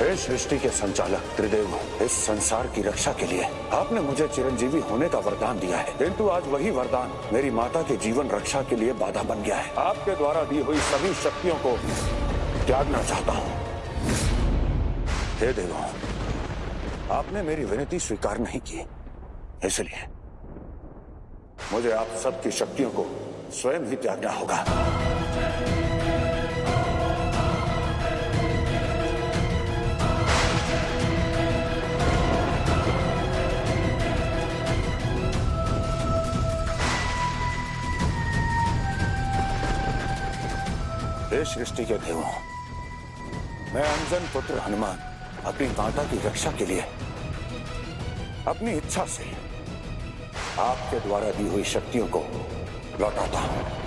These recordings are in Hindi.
हे सृष्टि के संचालक त्रिदेव, इस संसार की रक्षा के लिए आपने मुझे चिरंजीवी होने का वरदान दिया है, किंतु आज वही वरदान मेरी माता के जीवन रक्षा के लिए बाधा बन गया है। आपके द्वारा दी हुई सभी शक्तियों को त्यागना चाहता हूँ। हे देवों, आपने मेरी विनती स्वीकार नहीं की, इसलिए मुझे आप सबकी शक्तियों को स्वयं ही त्यागना होगा। हे सृष्टि के देवों, मैं अंजन पुत्र हनुमान अपनी माता की रक्षा के लिए अपनी इच्छा से आपके द्वारा दी हुई शक्तियों को लौटाता हूं।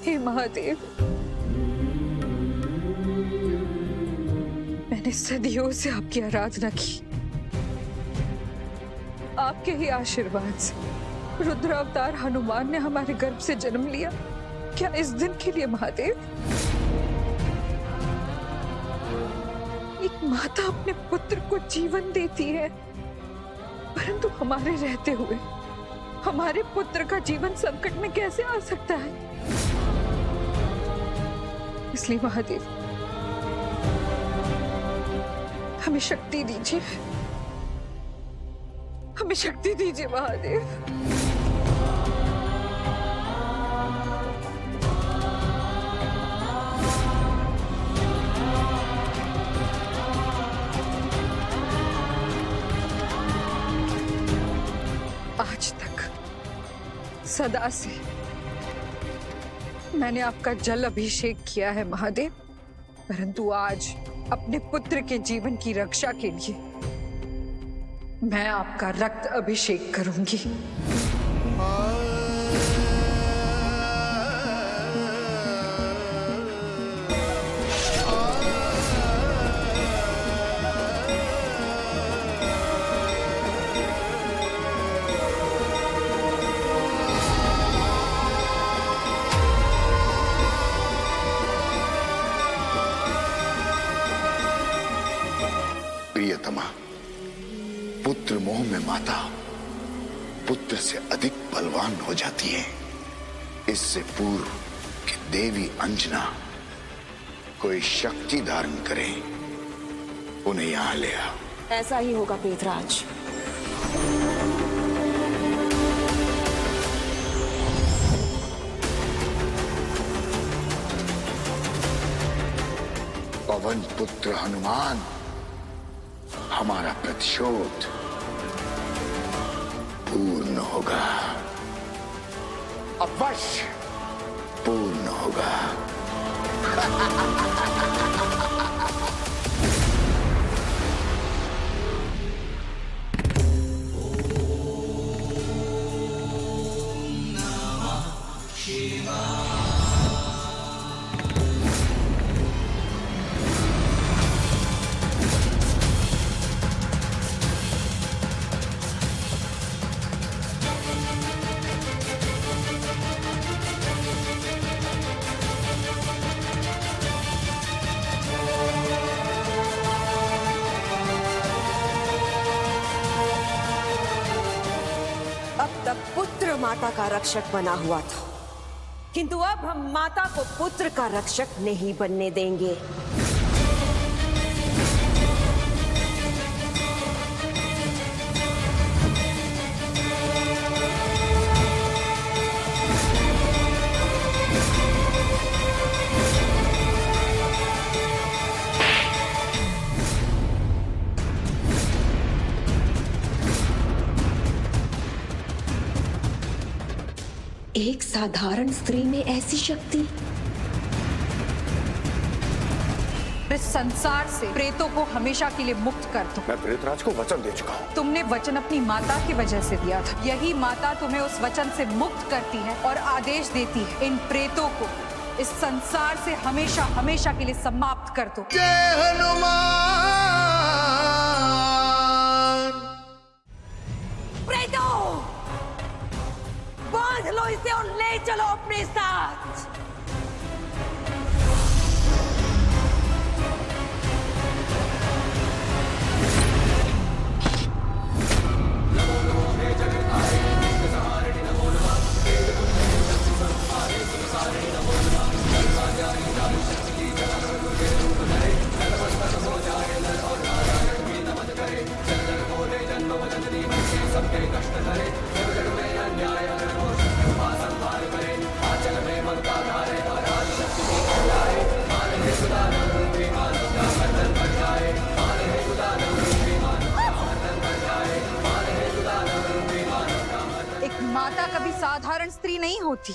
हे महादेव, मैंने सदियों से आपकी आराधना की। आपके ही आशीर्वाद से रुद्र अवतार हनुमान ने हमारे गर्भ से जन्म लिया। क्या इस दिन के लिए महादेव? एक माता अपने पुत्र को जीवन देती है, परंतु हमारे रहते हुए हमारे पुत्र का जीवन संकट में कैसे आ सकता है? इसलिए महादेव, हमें शक्ति दीजिए, हमें शक्ति दीजिए महादेव। आज तक सदा से मैंने आपका जल अभिषेक किया है महादेव, परंतु आज अपने पुत्र के जीवन की रक्षा के लिए मैं आपका रक्त अभिषेक करूंगी। प्रियतमा, पुत्र मोह में माता पुत्र से अधिक बलवान हो जाती है। इससे पूर्व कि देवी अंजना कोई शक्ति धारण करे, उन्हें यहां ले आओ। ऐसा ही होगा पेतराज। पवन पुत्र हनुमान, हमारा प्रतिशोध पूर्ण होगा, अवश्य पूर्ण होगा। पुत्र माता का रक्षक बना हुआ था, किंतु अब हम माता को पुत्र का रक्षक नहीं बनने देंगे। एक साधारण स्त्री में ऐसी शक्ति? इस संसार से प्रेतों को हमेशा के लिए मुक्त कर दो। मैं प्रेतराज को वचन दे चुका हूँ। तुमने वचन अपनी माता की वजह से दिया था। यही माता तुम्हें उस वचन से मुक्त करती है और आदेश देती है इन प्रेतों को इस संसार से हमेशा हमेशा के लिए समाप्त कर दो। जय हनुमान। प्रेतों, बांध लो इसे और ले चलो अपने साथ। माता कभी साधारण स्त्री नहीं होती।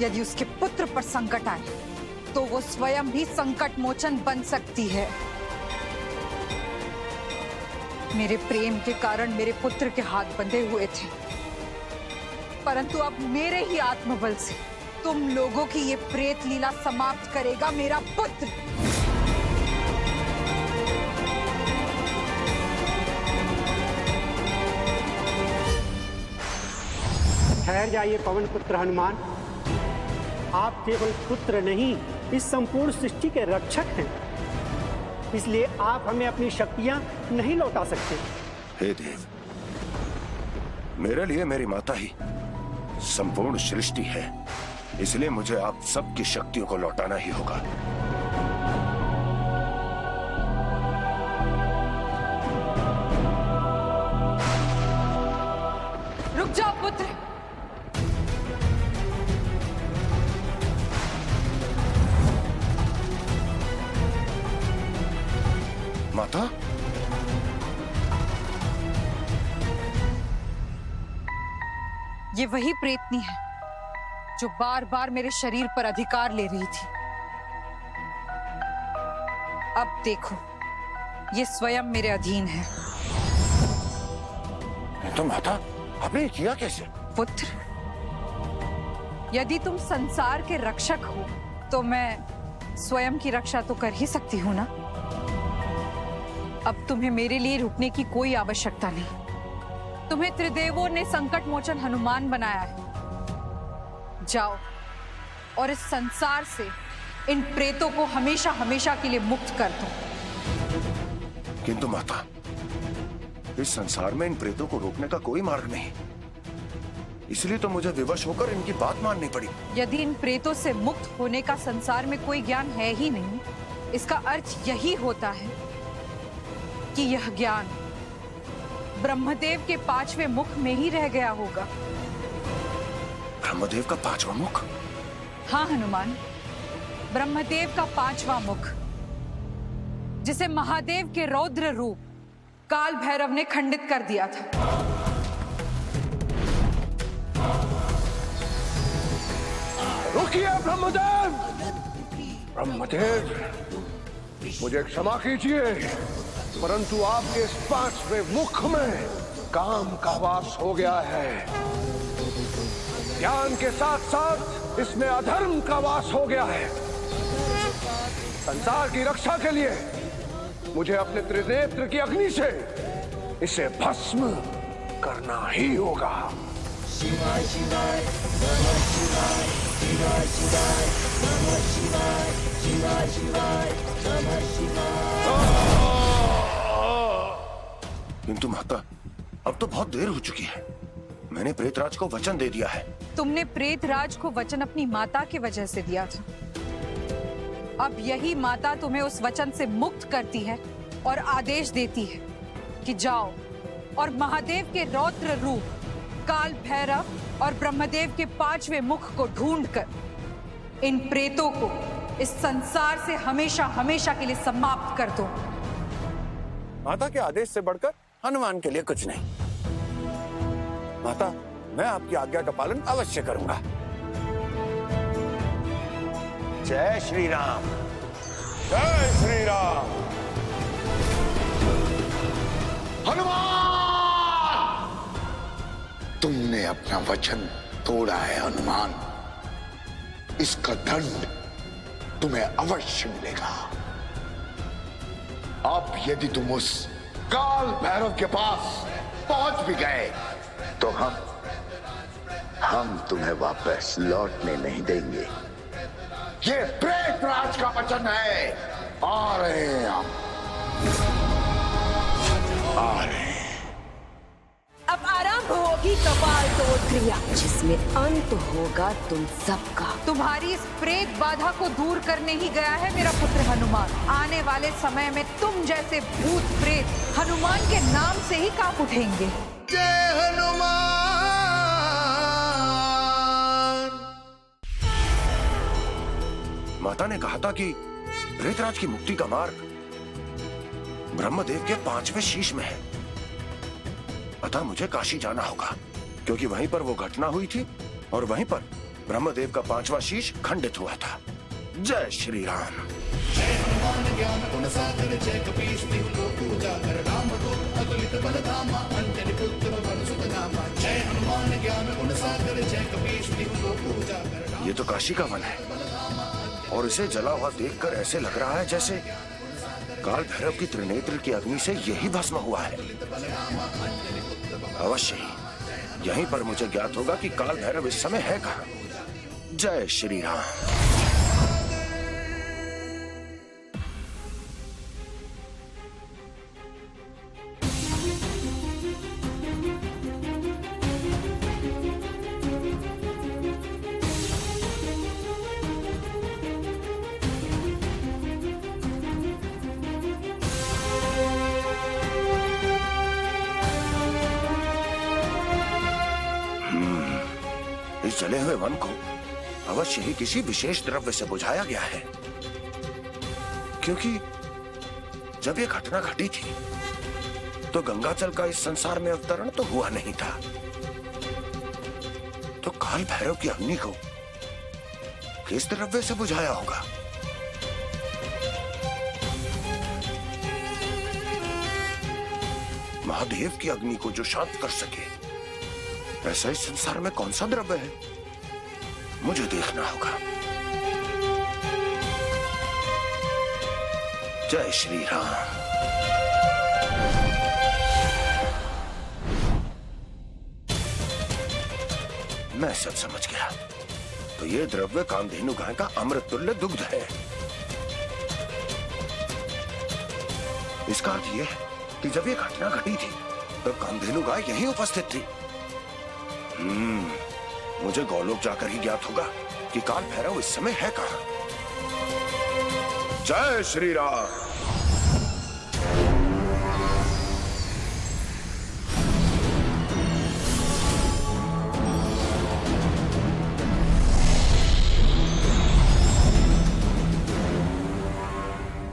यदि उसके पुत्र पर संकट आए तो वो स्वयं भी संकट मोचन बन सकती है। मेरे प्रेम के कारण मेरे पुत्र के हाथ बंधे हुए थे, परंतु अब मेरे ही आत्मबल से तुम लोगों की ये प्रेत लीला समाप्त करेगा मेरा पुत्र। ठहर जाइए पवन पुत्र हनुमान। आप केवल पुत्र नहीं, इस संपूर्ण सृष्टि के रक्षक हैं, इसलिए आप हमें अपनी शक्तियां नहीं लौटा सकते। हे देव, मेरे लिए मेरी माता ही संपूर्ण सृष्टि है, इसलिए मुझे आप सबकी शक्तियों को लौटाना ही होगा। रुक जाओ पुत्र। माता, ये वही प्रेतनी है जो बार बार मेरे शरीर पर अधिकार ले रही थी। अब देखो, ये स्वयं मेरे अधीन है। तो माता, आपने ये किया कैसे? पुत्र, यदि तुम संसार के रक्षक हो तो मैं स्वयं की रक्षा तो कर ही सकती हूँ ना। अब तुम्हें मेरे लिए रुकने की कोई आवश्यकता नहीं। तुम्हें त्रिदेवों ने संकट मोचन हनुमान बनाया है। जाओ और इस संसार से इन प्रेतों को हमेशा हमेशा के लिए मुक्त कर दो। किंतु माता, इस संसार में इन प्रेतों को रोकने का कोई मार्ग नहीं, इसलिए तो मुझे विवश होकर इनकी बात माननी पड़ी। यदि इन प्रेतों से मुक्त होने का संसार में कोई ज्ञान है ही नहीं, इसका अर्थ यही होता है कि यह ज्ञान ब्रह्मदेव के 5वें मुख में ही रह गया होगा। ब्रह्मदेव का 5वां मुख? हाँ हनुमान, ब्रह्मदेव का 5वां मुख, जिसे महादेव के रौद्र रूप काल भैरव ने खंडित कर दिया था। रुकिए ब्रह्मदेव। ब्रह्मदेव, मुझे क्षमा कीजिए, परंतु आपके इस 5वें मुख में काम का वास हो गया है। ज्ञान के साथ साथ इसमें अधर्म का वास हो गया है। संसार की रक्षा के लिए मुझे अपने त्रिनेत्र की अग्नि से इसे भस्म करना ही होगा। शिवाय शिवाय नमः शिवाय, शिवाय शिवाय नमः शिवाय, शिवाय शिवाय नमः शिवाय। किंतु माता, अब तो बहुत देर हो चुकी है। मैंने प्रेतराज को वचन दे दिया है। तुमने प्रेतराज को वचन अपनी माता की वजह से दिया था। अब यही माता तुम्हें उस वचन से मुक्त करती है और आदेश देती है कि जाओ और महादेव के रौद्र रूप काल भैरव और ब्रह्मदेव के 5वें मुख को ढूंढकर इन प्रेतों को इस संसार से हमेशा हमेशा के लिए समाप्त कर दो। माता के आदेश से बढ़कर हनुमान के लिए कुछ नहीं। माता, मैं आपकी आज्ञा का पालन अवश्य करूंगा। जय श्री राम। जय श्री राम। हनुमान, तुमने अपना वचन तोड़ा है हनुमान। इसका दंड तुम्हें अवश्य मिलेगा। अब यदि तुम उस काल भैरव के पास पहुंच भी गए तो हम तुम्हें वापस लौटने नहीं देंगे। ये प्रेतराज का वचन है। आ रहे हैं हम, आ रहे हैं। अब आरंभ होगी कपाल तोड़ क्रिया, जिसमें अंत होगा तुम सबका। तुम्हारी इस प्रेत बाधा को दूर करने ही गया है मेरा पुत्र हनुमान। आने वाले समय में तुम जैसे भूत प्रेत हनुमान के नाम से ही कांप उठेंगे। जय हनुमान। माता ने कहा था कि प्रेतराज की मुक्ति का मार्ग ब्रह्मदेव के 5वें शीश में है। अतः मुझे काशी जाना होगा, क्योंकि वहीं पर वो घटना हुई थी और वहीं पर ब्रह्मदेव का 5वां शीश खंडित हुआ था। जय श्री राम। जय हनुमान ज्ञान गुण सागर जय कपीश तिहु लोक उजागर राम दूत अतुलित बल धामा अंजनी पुत्र पवन सुत नामा। जय हनुमान ज्ञान गुण सागर जय कपीश तिहु लोक उजागर। ये तो काशी का वन है और इसे जला हुआ देखकर ऐसे लग रहा है जैसे काल भैरव की त्रिनेत्र की अग्नि से यही भस्म हुआ है। अवश्य ही यहीं पर मुझे ज्ञात होगा कि काल भैरव इस समय है कहाँ। जय श्री राम। इस जले हुए वन को अवश्य ही किसी विशेष द्रव्य से बुझाया गया है, क्योंकि जब ये घटना घटी थी तो गंगाजल का इस संसार में अवतरण तो हुआ नहीं था। तो काल भैरव की अग्नि को किस द्रव्य से बुझाया होगा? महादेव की अग्नि को जो शांत कर सके ऐसा इस संसार में कौन सा द्रव्य है, मुझे देखना होगा। जय श्री राम। मैं सब समझ गया। तो ये द्रव्य कामधेनु गाय का अमृत तुल्य दुग्ध है। इसका अर्थ यह है कि जब ये घटना घटी थी तब कामधेनु गाय यहीं उपस्थित थी। मुझे गौलोक जाकर ही ज्ञात होगा कि काल भैरव इस समय है कहां। जय श्री राम।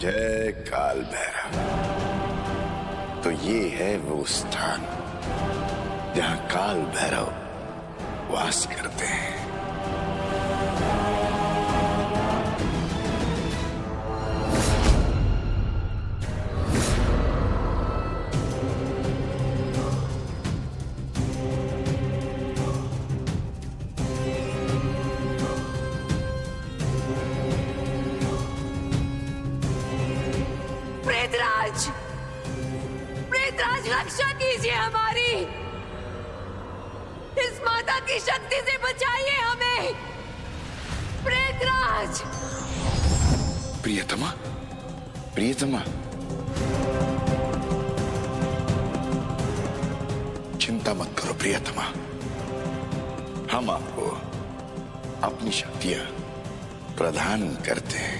जय काल भैरव। तो ये है वो स्थान जहां काल भैरव वास करते हैं। प्रेतराज, प्रेतराज रक्षा कीजिए हमारी। इस माता की शक्ति से बचाइए हमें, प्रेतराज। प्रियतमा, प्रियतमा, चिंता मत करो प्रियतमा। हम आपको अपनी शक्तियां प्रदान करते हैं।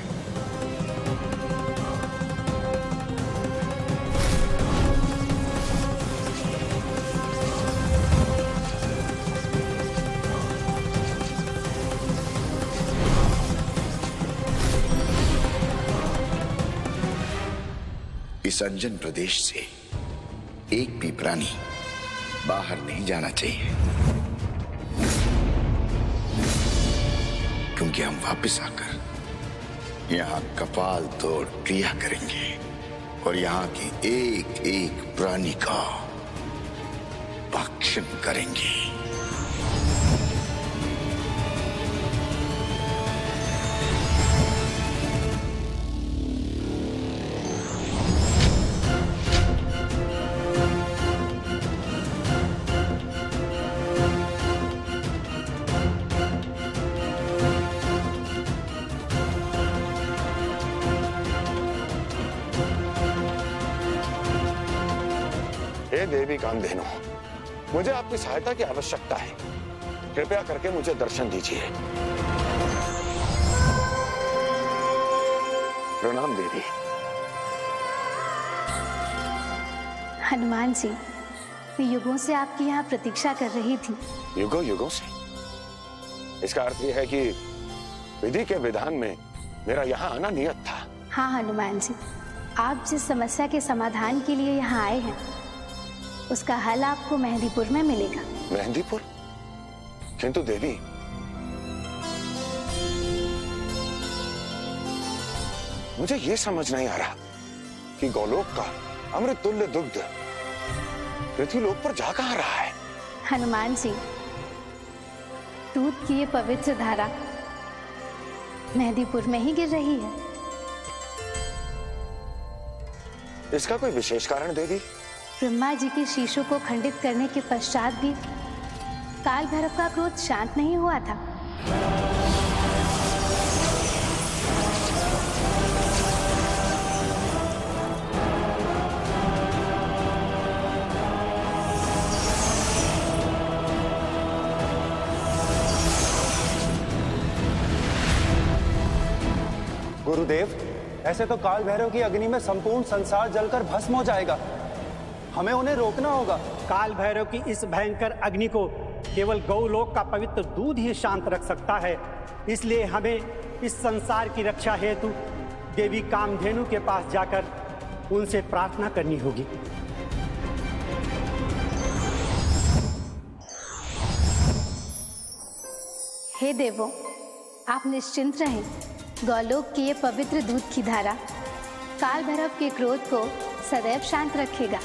इस अंजन प्रदेश से एक भी प्राणी बाहर नहीं जाना चाहिए, क्योंकि हम वापस आकर यहाँ कपाल तोड़ क्रिया करेंगे और यहाँ की एक एक प्राणी का भक्षण करेंगे। हे देवी कामधेनु, मुझे आपकी सहायता की आवश्यकता है। कृपया करके मुझे दर्शन दीजिए। प्रणाम देवी। हनुमान जी, मैं युगों से आपकी यहाँ प्रतीक्षा कर रही थी। युगों युगों से? इसका अर्थ यह है कि विधि के विधान में मेरा यहाँ आना नियत था। हाँ हनुमान जी, आप जिस समस्या के समाधान के लिए यहाँ आए हैं उसका हल आपको मेहंदीपुर में मिलेगा। मेहंदीपुर? किंतु देवी, मुझे ये समझ नहीं आ रहा कि गोलोक का अमृत तुल्य दुग्ध पृथ्वीलोक पर जा कहां रहा है। हनुमान जी, दूध की ये पवित्र धारा मेहंदीपुर में ही गिर रही है। इसका कोई विशेष कारण देवी? ब्रह्मा जी के शीशों को खंडित करने के पश्चात भी काल भैरव का क्रोध शांत नहीं हुआ था। गुरुदेव, ऐसे तो काल भैरव की अग्नि में संपूर्ण संसार जलकर भस्म हो जाएगा। हमें उन्हें रोकना होगा। काल भैरव की इस भयंकर अग्नि को केवल गौलोक का पवित्र दूध ही शांत रख सकता है। इसलिए हमें इस संसार की रक्षा हेतु देवी कामधेनु के पास जाकर उनसे प्रार्थना करनी होगी। हे देवों, आप निश्चिंत रहें। गौलोक की ये पवित्र दूध की धारा काल भैरव के क्रोध को सदैव शांत रखेगा।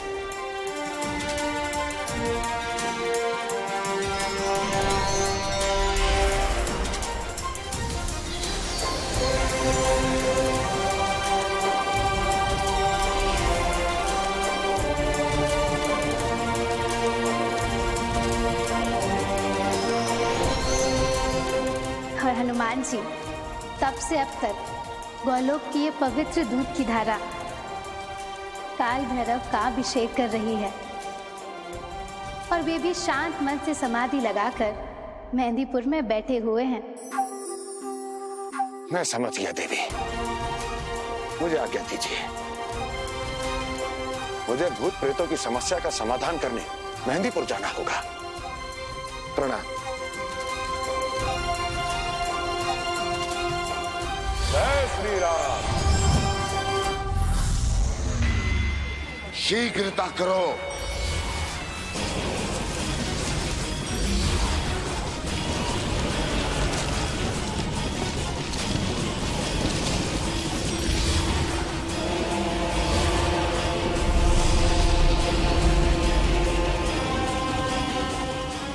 और हनुमान जी, तब से अब तक गौलोक की ये पवित्र दूध की धारा काल भैरव का अभिषेक कर रही है और वे भी शांत मन से समाधि लगाकर मेहंदीपुर में बैठे हुए हैं। मैं समझ गया देवी, मुझे आज्ञा दीजिए। मुझे भूत प्रेतों की समस्या का समाधान करने मेहंदीपुर जाना होगा। प्रणाम। जय श्री राम। शीघ्रता करो।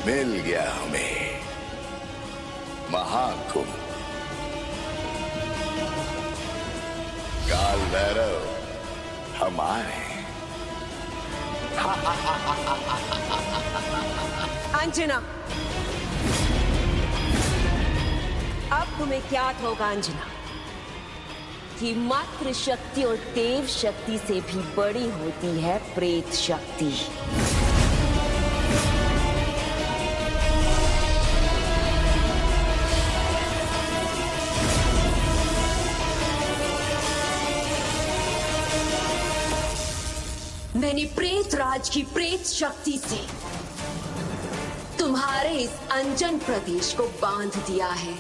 मिल गया हमें महाकुंभ। काल भैरव हम आए। अंजना, अब तुम्हें ज्ञात होगा अंजना कि मातृ शक्ति और देव शक्ति से भी बड़ी होती है प्रेत शक्ति। मैंने प्रेत राज की प्रेत शक्ति से तुम्हारे इस अंजन प्रदेश को बांध दिया है।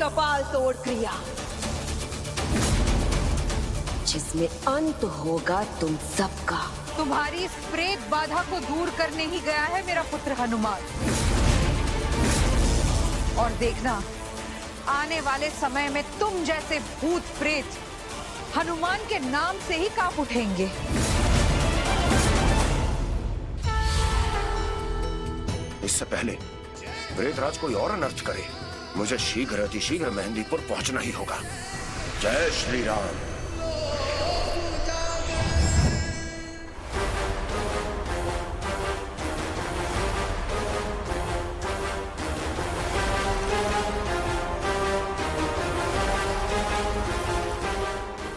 कपाल तोड़ क्रिया, जिसमें अंत होगा तुम सबका। तुम्हारी इस प्रेत बाधा को दूर करने ही गया है मेरा पुत्र हनुमान। और देखना, आने वाले समय में तुम जैसे भूत प्रेत हनुमान के नाम से ही कांप उठेंगे। इससे पहले प्रेतराज कोई और अनर्थ करे, मुझे शीघ्र अतिशीघ्र मेहंदीपुर पहुंचना ही होगा। जय श्री राम।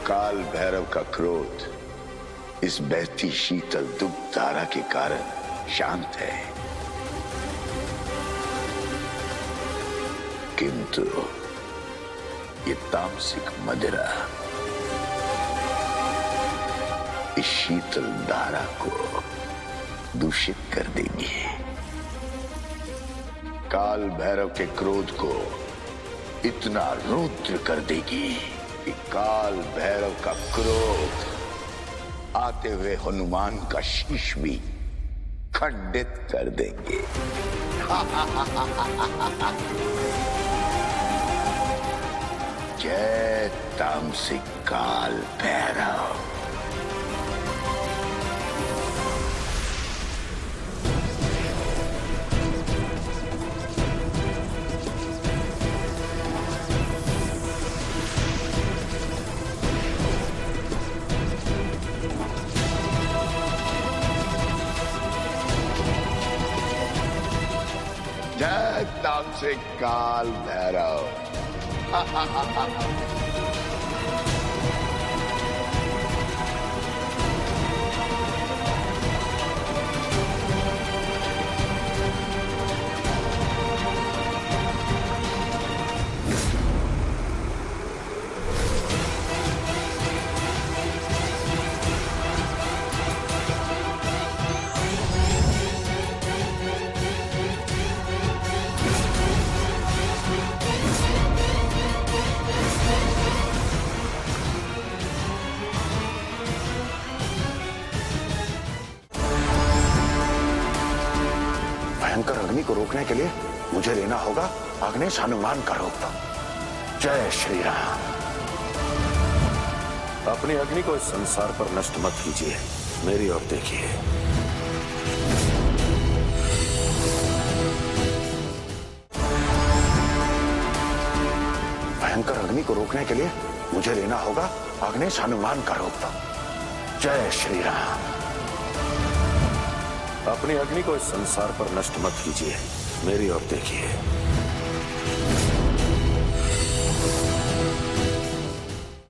काल भैरव का क्रोध इस बहती शीतल दुग्ध धारा के कारण शांत है, किंतु ये तामसिक मदिरा इस शीतल धारा को दूषित कर देगी। काल भैरव के क्रोध को इतना रुद्र कर देगी कि काल भैरव का क्रोध आते हुए हनुमान का शीश भी खंडित कर देंगे। जय तामसिक काल भैरव। जय तामसिक काल भैरव। भयंकर अग्नि को रोकने के लिए मुझे लेना होगा अग्नेश हनुमान का रूप। जय श्री राम। अपनी अग्नि को इस संसार पर नष्ट मत कीजिए, मेरी ओर देखिए। भयंकर अग्नि को रोकने के लिए मुझे लेना होगा अग्नेश हनुमान का रूप। जय श्री राम। अपनी अग्नि को इस संसार पर नष्ट मत कीजिए, मेरी ओर देखिए।